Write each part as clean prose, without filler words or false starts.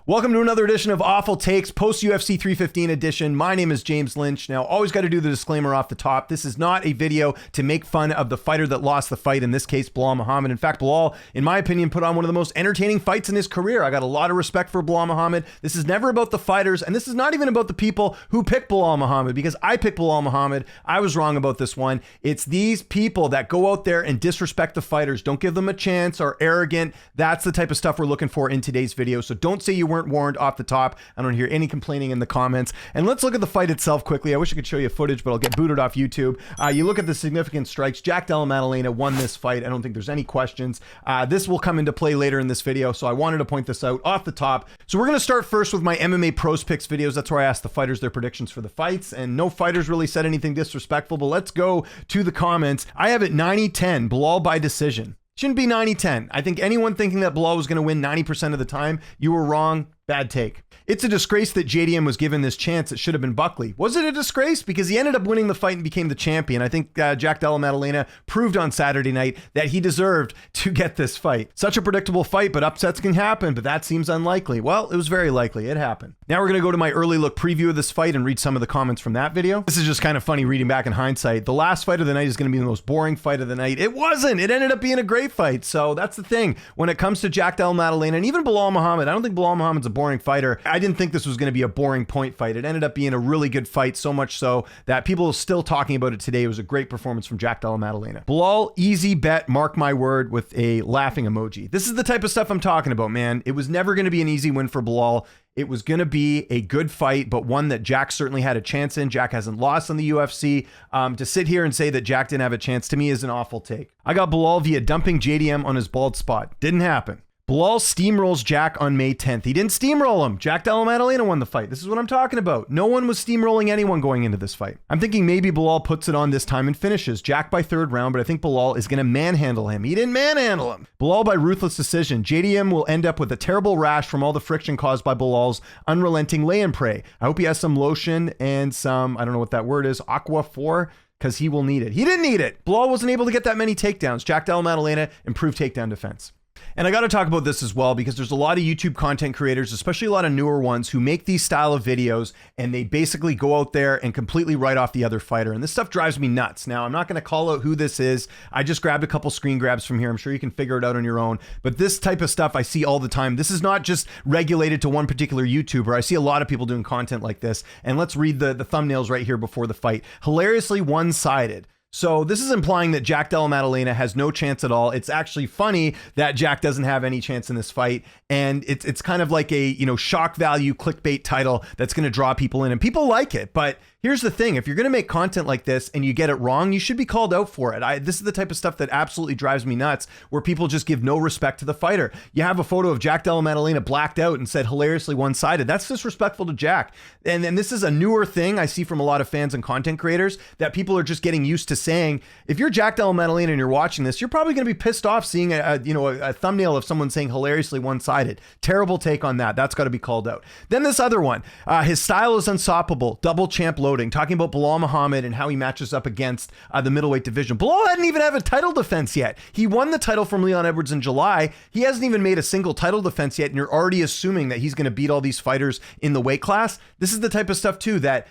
Welcome to another edition of Awful Takes, post-UFC 315 edition. My name is James Lynch. Now, always got to do the disclaimer off the top. This is not a video to make fun of the fighter that lost the fight, in this case, Belal Muhammad. In fact, Belal, in my opinion, put on one of the most entertaining fights in his career. I got a lot of respect for Belal Muhammad. This is never about the fighters, and this is not even about the people who picked Belal Muhammad, because I picked Belal Muhammad. I was wrong about this one. It's these people that go out there and disrespect the fighters, don't give them a chance, are arrogant. That's the type of stuff we're looking for in today's video. So don't say you weren't warned off the top. I don't hear any complaining in the comments. And let's look at the fight itself quickly. I wish I could show you footage, but I'll get booted off YouTube. You look at the significant strikes. Jack Della Maddalena won this fight. I don't think there's any questions. This will come into play later in this video, so I wanted to point this out off the top. So we're going to start first with my MMA Pros Picks videos. That's where I ask the fighters their predictions for the fights, and no fighters really said anything disrespectful, but let's go to the comments. I have it 90-10, Belal by decision. Shouldn't be 90-10. I think anyone thinking that Belal was going to win 90% of the time, you were wrong. Bad take. It's a disgrace that JDM was given this chance. It should have been Buckley. Was it a disgrace? Because he ended up winning the fight and became the champion. I think Jack Della Maddalena proved on Saturday night that he deserved to get this fight. Such a predictable fight, but upsets can happen, but that seems unlikely. Well, it was very likely. It happened. Now we're going to go to my early look preview of this fight and read some of the comments from that video. This is just kind of funny reading back in hindsight. The last fight of the night is going to be the most boring fight of the night. It wasn't. It ended up being a great fight. So that's the thing. When it comes to Jack Della Maddalena and even Belal Muhammad, I don't think Belal Muhammad's a boring fighter. I didn't think this was going to be a boring point fight. It ended up being a really good fight, so much so that people are still talking about it today. It was a great performance from Jack Della Maddalena. Belal, easy bet, mark my word, with a laughing emoji. This is the type of stuff I'm talking about, man. It was never going to be an easy win for Belal. It was going to be a good fight, but one that Jack certainly had a chance in. Jack hasn't lost in the UFC. To sit here and say that Jack didn't have a chance, to me, is an awful take. I got Belal via dumping JDM on his bald spot. Didn't happen. Belal steamrolls Jack on May 10th. He didn't steamroll him. Jack Della Maddalena won the fight. This is what I'm talking about. No one was steamrolling anyone going into this fight. I'm thinking maybe Belal puts it on this time and finishes Jack by third round, but I think Belal is going to manhandle him. He didn't manhandle him. Belal by ruthless decision. JDM will end up with a terrible rash from all the friction caused by Belal's unrelenting lay and pray. I hope he has some lotion and some, I don't know what that word is, Aqua 4, because he will need it. He didn't need it. Belal wasn't able to get that many takedowns. Jack Della Maddalena improved takedown defense. And I got to talk about this as well, because there's a lot of YouTube content creators, especially a lot of newer ones, who make these style of videos and they basically go out there and completely write off the other fighter. And this stuff drives me nuts. Now, I'm not going to call out who this is. I just grabbed a couple screen grabs from here. I'm sure you can figure it out on your own. But this type of stuff I see all the time. This is not just regulated to one particular YouTuber. I see a lot of people doing content like this. And let's read the thumbnails right here before the fight. Hilariously one-sided. So this is implying that Jack Della Maddalena has no chance at all. It's actually funny that Jack doesn't have any chance in this fight. And it's kind of like a, shock value clickbait title that's going to draw people in, and people like it. But here's the thing. If you're going to make content like this and you get it wrong, you should be called out for it. This is the type of stuff that absolutely drives me nuts, where people just give no respect to the fighter. You have a photo of Jack Della Maddalena blacked out and said hilariously one-sided. That's disrespectful to Jack. And this is a newer thing I see from a lot of fans and content creators, that people are just getting used to saying. If you're Jack Della Maddalena and you're watching this, you're probably going to be pissed off seeing a thumbnail of someone saying hilariously one-sided. Terrible take on that. That's got to be called out. Then this other one, his style is unstoppable. Double champ loading. Talking about Belal Muhammad and how he matches up against the middleweight division. Belal hadn't even have a title defense yet. He won the title from Leon Edwards in July. He hasn't even made a single title defense yet, and you're already assuming that he's going to beat all these fighters in the weight class. This is the type of stuff too that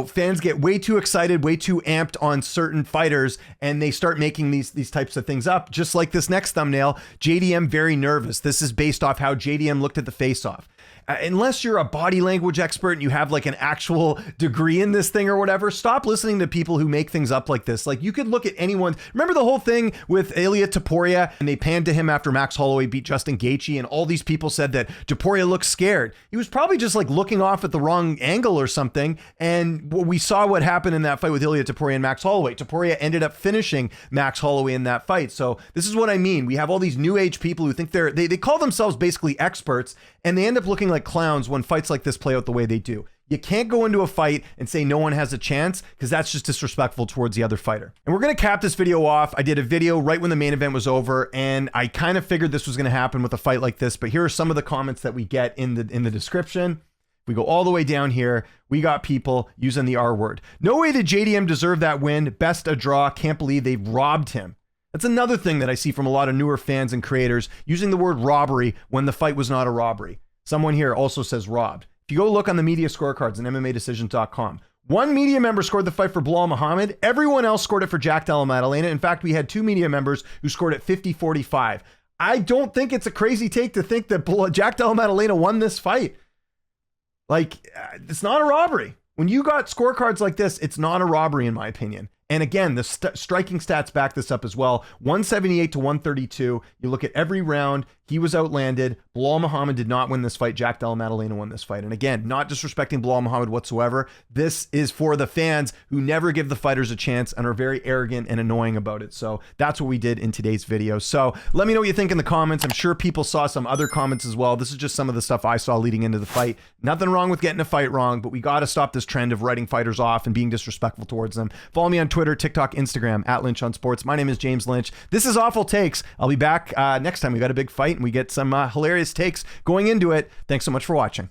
fans get way too excited, way too amped on certain fighters, and they start making these types of things up. Just like this next thumbnail, JDM very nervous. This is based off how JDM looked at the face-off. Unless you're a body language expert and you have like an actual degree in this thing or whatever, stop listening to people who make things up like this. Like, you could look at anyone. Remember the whole thing with Ilia Topuria, and they panned to him after Max Holloway beat Justin Gaethje, and all these people said that Topuria looked scared. He was probably just like looking off at the wrong angle or something. And we saw what happened in that fight with Ilia Topuria and Max Holloway. Topuria ended up finishing Max Holloway in that fight. So this is what I mean. We have all these new age people who think they call themselves basically experts, and they end up looking like clowns when fights like this play out the way they do. You can't go into a fight and say no one has a chance, because that's just disrespectful towards the other fighder. And we're going to cap this video off. I did a video right when the main event was over, and I kind of figured this was going to happen with a fight like this, but here are some of the comments that we get in the description. We go all the way down here. We got people using the R word. No way did JDM deserve that win. Best a draw. Can't believe they robbed him. That's another thing that I see from a lot of newer fans and creators, using the word robbery when the fight was not a robbery. Someone here also says robbed. If you go look on the media scorecards on MMADecisions.com, one media member scored the fight for Belal Muhammad. Everyone else scored it for Jack Della Maddalena. In fact, we had 2 media members who scored it 50-45. I don't think it's a crazy take to think that Jack Della Maddalena won this fight. Like, it's not a robbery. When you got scorecards like this, it's not a robbery, in my opinion. And again, the striking stats back this up as well. 178 to 132. You look at every round, he was outlanded. Belal Muhammad did not win this fight. Jack Della Maddalena won this fight. And again, not disrespecting Belal Muhammad whatsoever. This is for the fans who never give the fighters a chance and are very arrogant and annoying about it. So that's what we did in today's video. So let me know what you think in the comments. I'm sure people saw some other comments as well. This is just some of the stuff I saw leading into the fight. Nothing wrong with getting a fight wrong, but we got to stop this trend of writing fighters off and being disrespectful towards them. Follow me on Twitter, TikTok, Instagram, @Lynch on Sports. My name is James Lynch. This is Awful Takes. I'll be back next time we got a big fight and we get some hilarious takes going into it. Thanks so much for watching.